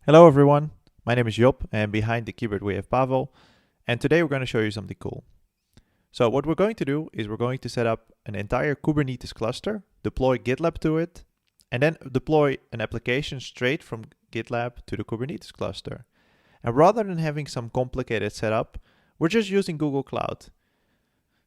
Hello everyone, my name is Job and behind the keyboard we have Pavel, and today we're going to show you something cool. So what we're going to do is we're going to set up an entire Kubernetes cluster, deploy GitLab to it, and then deploy an application straight from GitLab to the Kubernetes cluster. And rather than having some complicated setup, we're just using Google Cloud.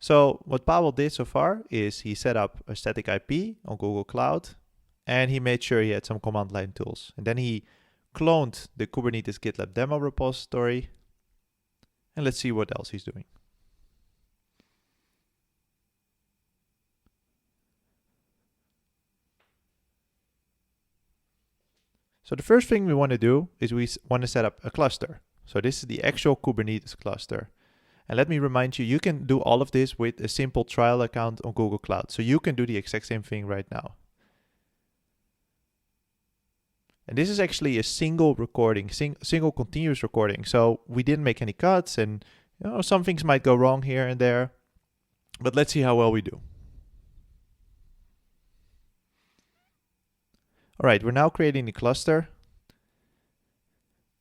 So what Pavel did so far is he set up a static IP on Google Cloud, and he made sure he had some command line tools. And then he cloned the Kubernetes GitLab demo repository, and let's see what else he's doing. So the first thing we want to do is we want to set up a cluster. So this is the actual Kubernetes cluster. And let me remind you, you can do all of this with a simple trial account on Google Cloud. So you can do the exact same thing right now. And this is actually a single recording, single continuous recording. So we didn't make any cuts, and some things might go wrong here and there, but let's see how well we do. All right, we're now creating the cluster.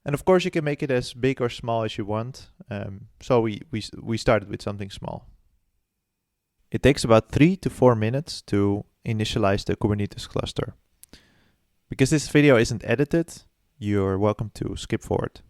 And of course you can make it as big or small as you want. So we started with something small. It takes about 3 to 4 minutes to initialize the Kubernetes cluster. Because this video isn't edited, you're welcome to skip forward.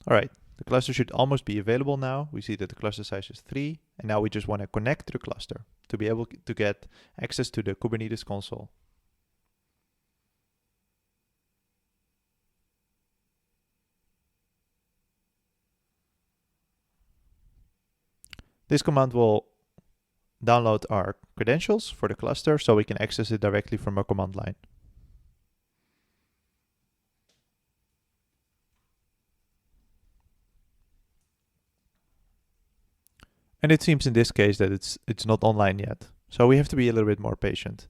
All right, the cluster should almost be available now. We see that the cluster size is 3, and now we just want to connect to the cluster to be able to get access to the Kubernetes console. This command will download our credentials for the cluster so we can access it directly from our command line. And it seems in this case that it's not online yet. So we have to be a little bit more patient.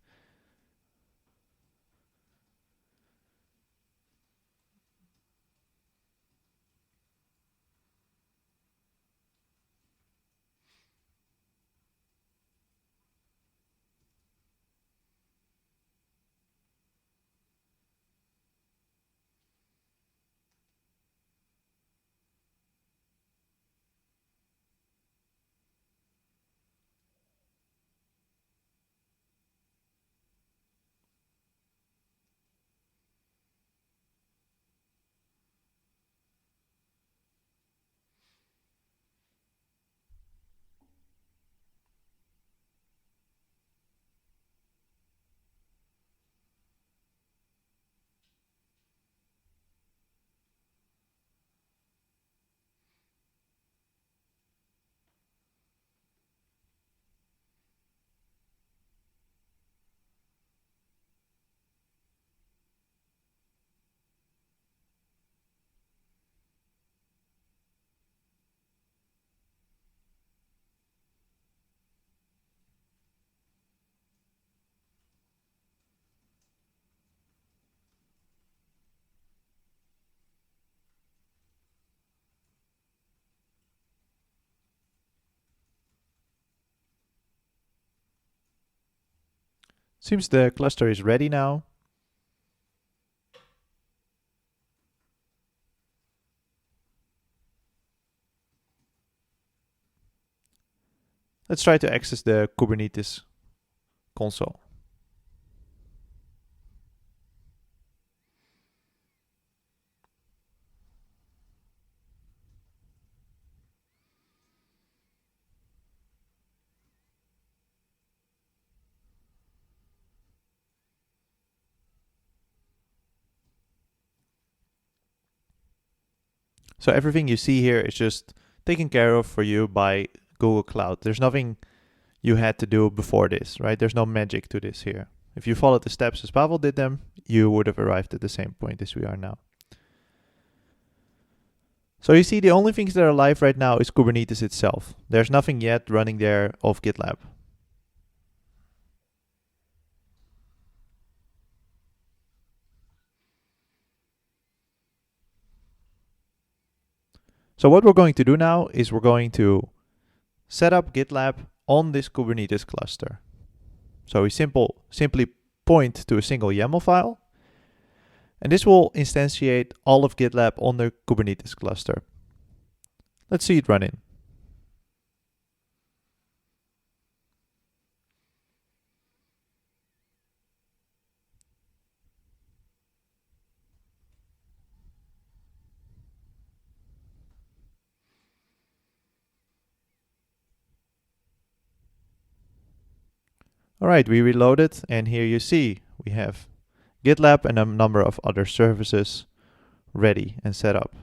Seems the cluster is ready now. Let's try to access the Kubernetes console. So everything you see here is just taken care of for you by Google Cloud. There's nothing you had to do before this, right? There's no magic to this here. If you followed the steps as Pavel did them, you would have arrived at the same point as we are now. So you see the only things that are live right now is Kubernetes itself. There's nothing yet running there of GitLab. So what we're going to do now is we're going to set up GitLab on this Kubernetes cluster. So we simply point to a single YAML file, and this will instantiate all of GitLab on the Kubernetes cluster. Let's see it running. All right, we reloaded, and here you see we have GitLab and a number of other services ready and set up.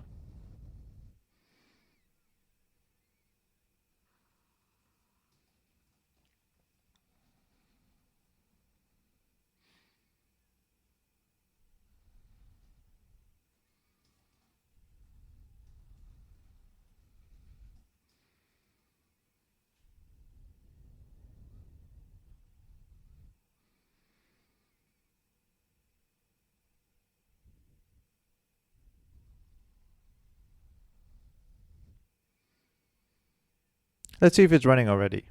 Let's see if it's running already.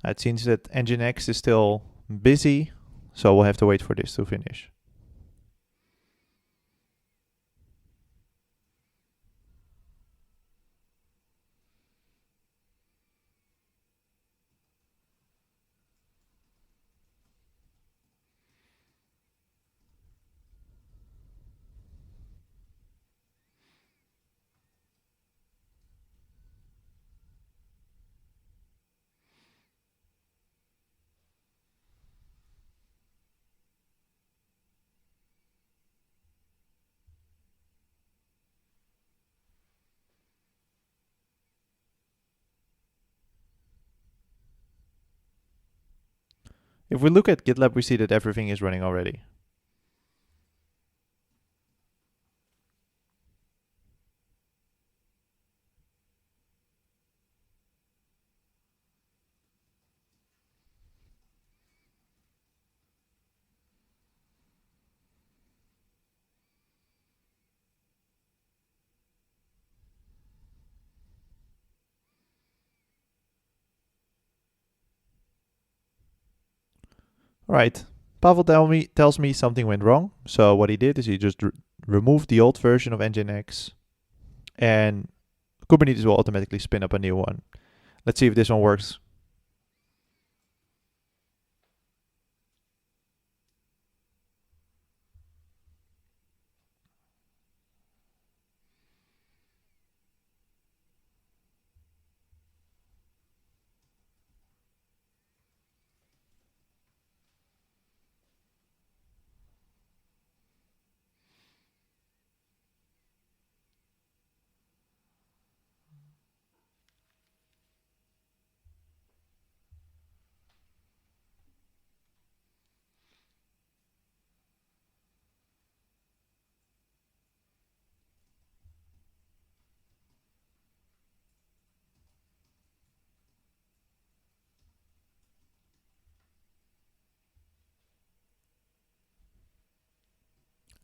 It seems that Nginx is still busy, so we'll have to wait for this to finish. If we look at GitLab, we see that everything is running already. All right, Pavel tells me something went wrong. So what he did is he just removed the old version of Nginx, and Kubernetes will automatically spin up a new one. Let's see if this one works.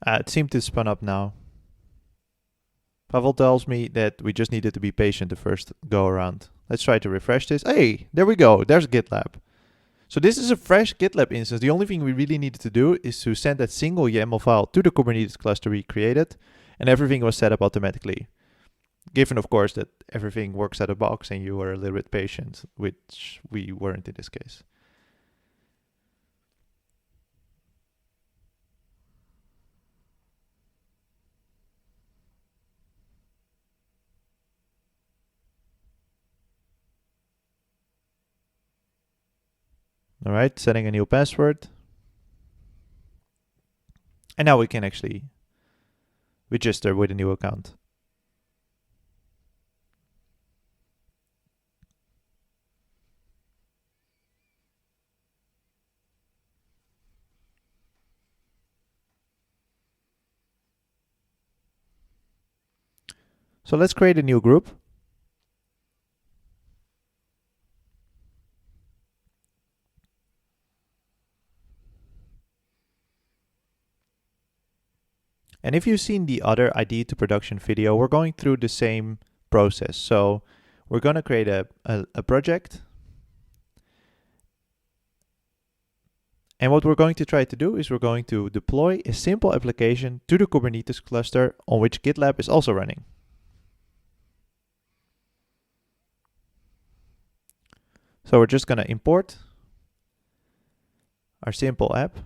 It seemed to spun up now. Pavel tells me that we just needed to be patient the first go around. Let's try to refresh this. Hey, there we go. There's GitLab. So this is a fresh GitLab instance. The only thing we really needed to do is to send that single YAML file to the Kubernetes cluster we created, and everything was set up automatically. given of course that everything works out of the box and you are a little bit patient, which we weren't in this case. All right, setting a new password. And now we can actually register with a new account. So let's create a new group. And if you've seen the other ID to production video, we're going through the same process. So we're going to create a project. And what we're going to try to do is we're going to deploy a simple application to the Kubernetes cluster on which GitLab is also running. So we're just going to import our simple app.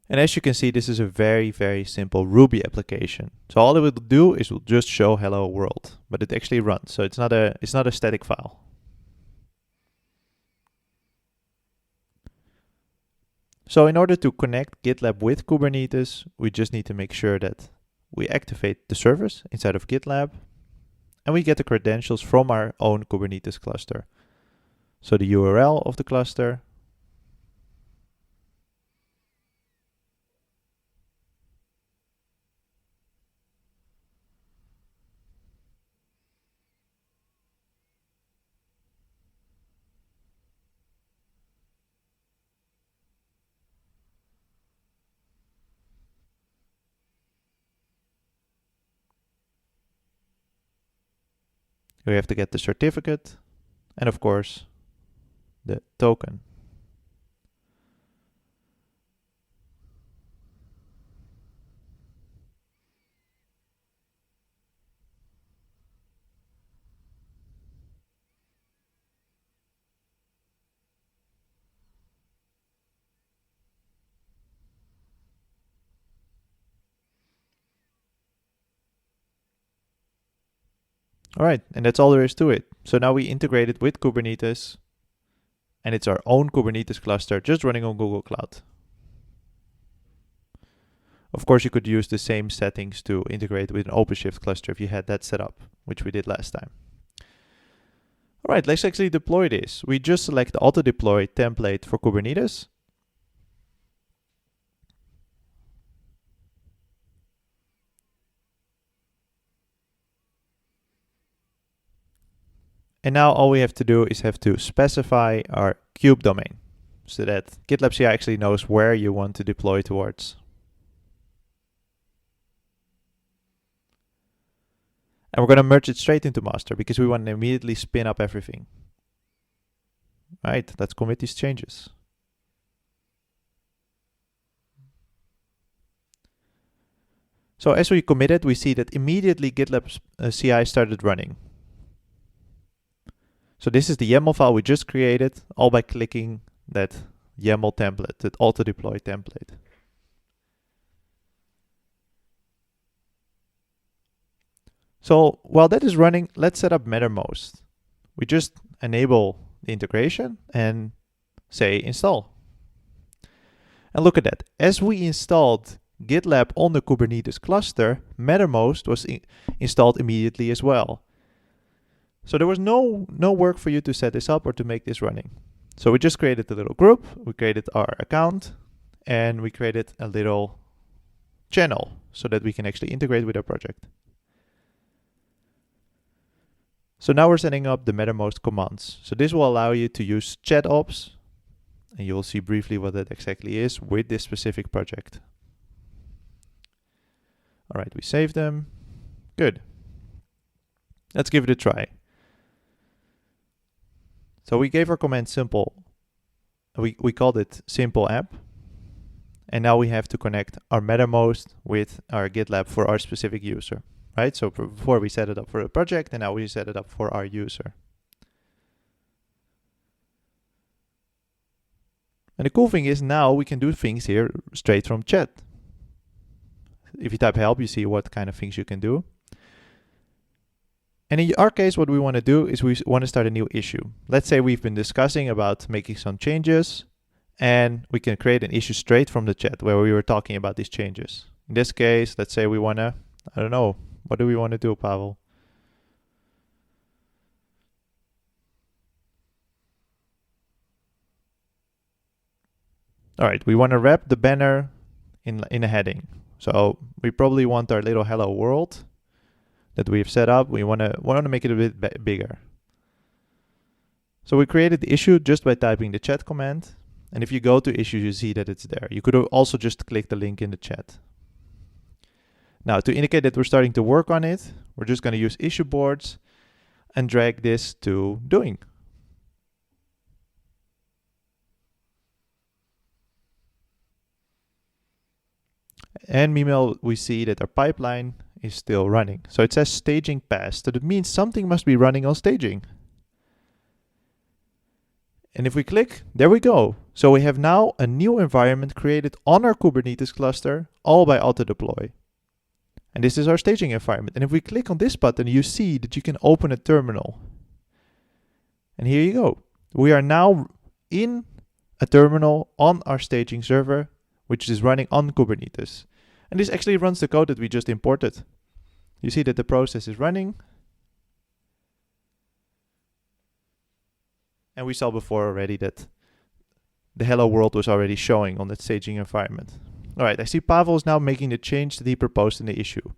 And as you can see, this is a very, very simple Ruby application. So all it will do is will just show hello world, but it actually runs. So it's not a static file. So in order to connect GitLab with Kubernetes, we just need to make sure that we activate the service inside of GitLab and we get the credentials from our own Kubernetes cluster. So the URL of the cluster, we have to get the certificate and of course the token. All right, and that's all there is to it. So now we integrate it with Kubernetes, and it's our own Kubernetes cluster just running on Google Cloud. Of course, you could use the same settings to integrate with an OpenShift cluster if you had that set up, which we did last time. All right, let's actually deploy this. We just select the auto deploy template for Kubernetes. And now all we have to do is have to specify our kube domain so that GitLab CI actually knows where you want to deploy towards. And we're going to merge it straight into master because we want to immediately spin up everything. All right, let's commit these changes. So as we committed, we see that immediately GitLab CI started running. So this is the YAML file we just created, all by clicking that YAML template, that auto deploy template. So while that is running, let's set up Mattermost. We just enable the integration and say install. And look at that. As we installed GitLab on the Kubernetes cluster, Mattermost was installed immediately as well. So there was no work for you to set this up or to make this running. So we just created a little group, we created our account, and we created a little channel so that we can actually integrate with our project. So now we're setting up the Mattermost commands. So this will allow you to use chat ops, and you will see briefly what that exactly is with this specific project. All right, we save them. Good. Let's give it a try. So we gave our command simple. We called it simple app. And now we have to connect our Mattermost with our GitLab for our specific user, right? So before we set it up for a project, and now we set it up for our user. And the cool thing is now we can do things here straight from chat. If you type help, you see what kind of things you can do. And in our case, what we want to do is we want to start a new issue. Let's say we've been discussing about making some changes, and we can create an issue straight from the chat where we were talking about these changes. In this case, let's say we want to, I don't know, what do we want to do, Pavel? All right, we want to wrap the banner in a heading. So we probably want our little hello world that we've set up. We want to make it a bit bigger. So we created the issue just by typing the chat command. And if you go to issues, you see that it's there. You could also just click the link in the chat. Now, to indicate that we're starting to work on it, we're just going to use issue boards and drag this to doing. And meanwhile, we see that our pipeline is still running. So it says staging passed. So that means something must be running on staging. And if we click, there we go. So we have now a new environment created on our Kubernetes cluster, all by auto-deploy. And this is our staging environment. And if we click on this button, you see that you can open a terminal. And here you go. We are now in a terminal on our staging server, which is running on Kubernetes. And this actually runs the code that we just imported. You see that the process is running. And we saw before already that the hello world was already showing on that staging environment. All right, I see Pavel is now making the change that he proposed in the issue.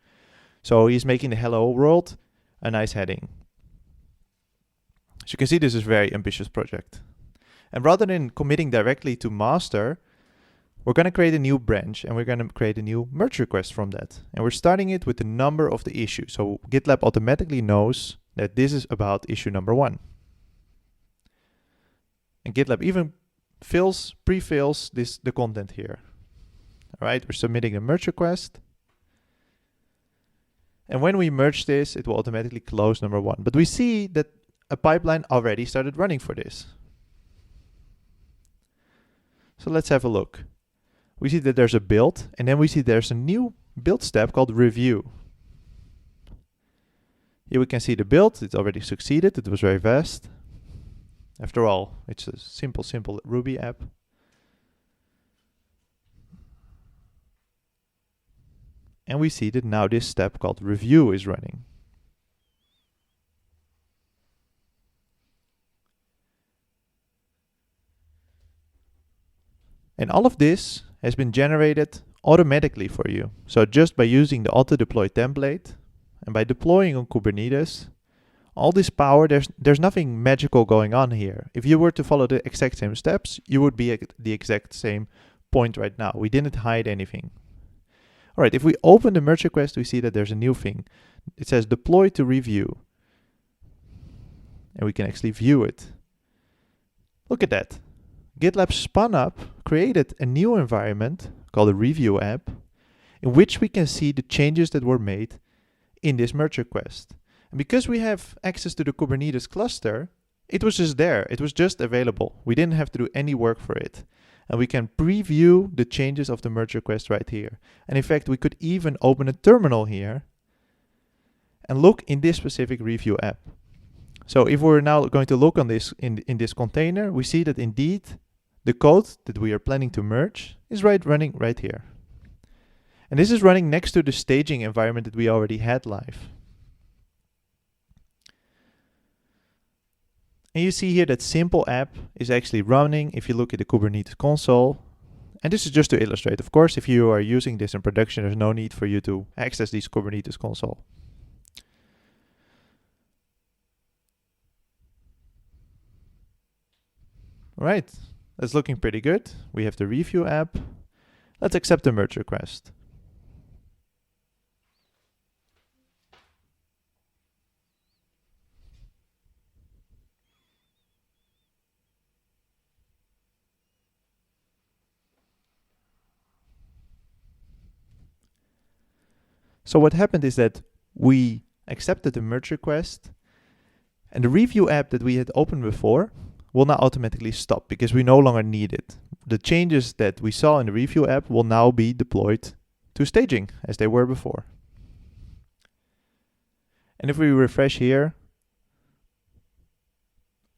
So he's making the hello world a nice heading. As you can see, this is a very ambitious project. And rather than committing directly to master, we're going to create a new branch and we're going to create a new merge request from that. And we're starting it with the number of the issue. So GitLab automatically knows that this is about issue number 1. And GitLab even pre-fills the content here. All right, we're submitting a merge request. And when we merge this, it will automatically close number 1. But we see that a pipeline already started running for this. So let's have a look. We see that there's a build, and then we see there's a new build step called review. Here we can see the build. It already succeeded. It was very fast. After all, it's a simple Ruby app. And we see that now this step called review is running. And all of this has been generated automatically for you. So just by using the auto-deploy template and by deploying on Kubernetes, all this power, there's nothing magical going on here. If you were to follow the exact same steps, you would be at the exact same point right now. We didn't hide anything. All right, if we open the merge request, we see that there's a new thing. It says deploy to review. And we can actually view it. Look at that. GitLab spun up, created a new environment called a review app, in which we can see the changes that were made in this merge request. And because we have access to the Kubernetes cluster, it was just there. It was just available. We didn't have to do any work for it. And we can preview the changes of the merge request right here. And in fact, we could even open a terminal here and look in this specific review app. So if we're now going to look on this in this container, we see that indeed the code that we are planning to merge is running right here. And this is running next to the staging environment that we already had live. And you see here that simple app is actually running if you look at the Kubernetes console. And this is just to illustrate. Of course, if you are using this in production, there's no need for you to access this Kubernetes console. All right, that's looking pretty good. We have the review app. Let's accept the merge request. So what happened is that we accepted the merge request, and the review app that we had opened before will now automatically stop because we no longer need it. The changes that we saw in the review app will now be deployed to staging as they were before. And if we refresh here,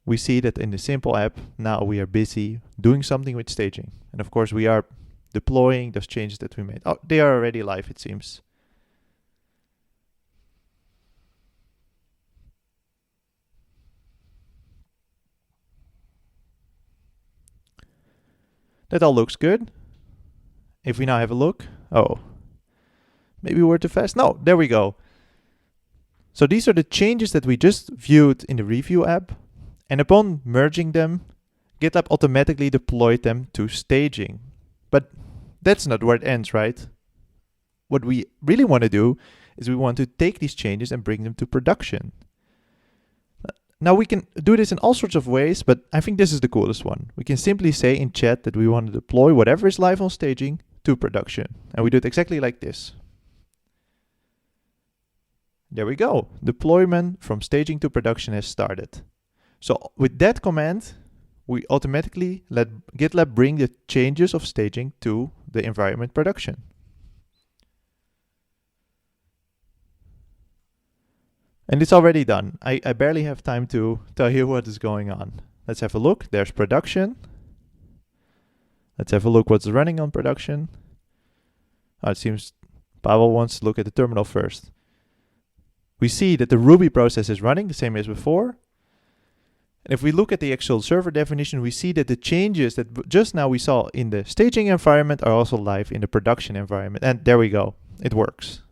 we see that in the simple app, now we are busy doing something with staging. And of course, we are deploying those changes that we made. Oh, they are already live, it seems. That all looks good. If we now have a look, oh, maybe we're too fast. No, there we go. So these are the changes that we just viewed in the review app. And upon merging them, GitLab automatically deployed them to staging. But that's not where it ends, right? What we really want to do is we want to take these changes and bring them to production. Now we can do this in all sorts of ways, but I think this is the coolest one. We can simply say in chat that we want to deploy whatever is live on staging to production. And we do it exactly like this. There we go. Deployment from staging to production has started. So with that command, we automatically let GitLab bring the changes of staging to the environment production. And it's already done. I barely have time to tell you what is going on. Let's have a look. There's production. Let's have a look what's running on production. Oh, it seems Pavel wants to look at the terminal first. We see that the Ruby process is running the same as before. And if we look at the actual server definition, we see that the changes that just now we saw in the staging environment are also live in the production environment. And there we go. It works.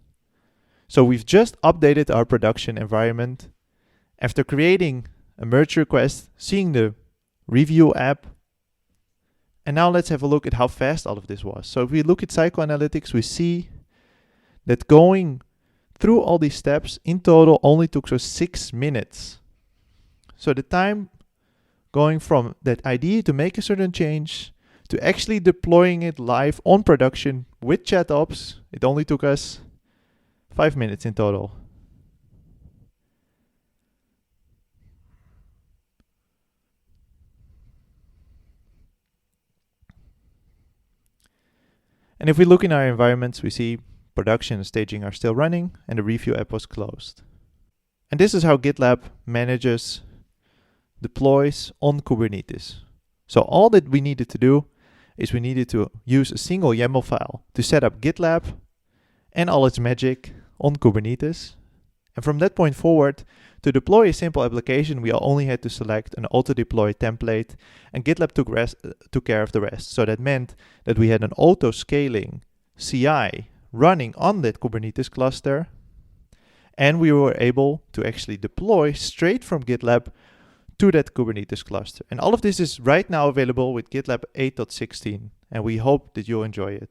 So we've just updated our production environment after creating a merge request, seeing the review app. And now let's have a look at how fast all of this was. So if we look at cycle analytics, we see that going through all these steps in total only took us 6 minutes. So the time going from that idea to make a certain change to actually deploying it live on production with ChatOps, it only took us 5 minutes in total. And if we look in our environments, we see production and staging are still running and the review app was closed. And this is how GitLab manages deploys on Kubernetes. So all that we needed to do is we needed to use a single YAML file to set up GitLab and all its magic on Kubernetes. And from that point forward, to deploy a simple application, we only had to select an auto-deploy template, and GitLab took care of the rest. So that meant that we had an auto-scaling CI running on that Kubernetes cluster, and we were able to actually deploy straight from GitLab to that Kubernetes cluster. And all of this is right now available with GitLab 8.16, and we hope that you'll enjoy it.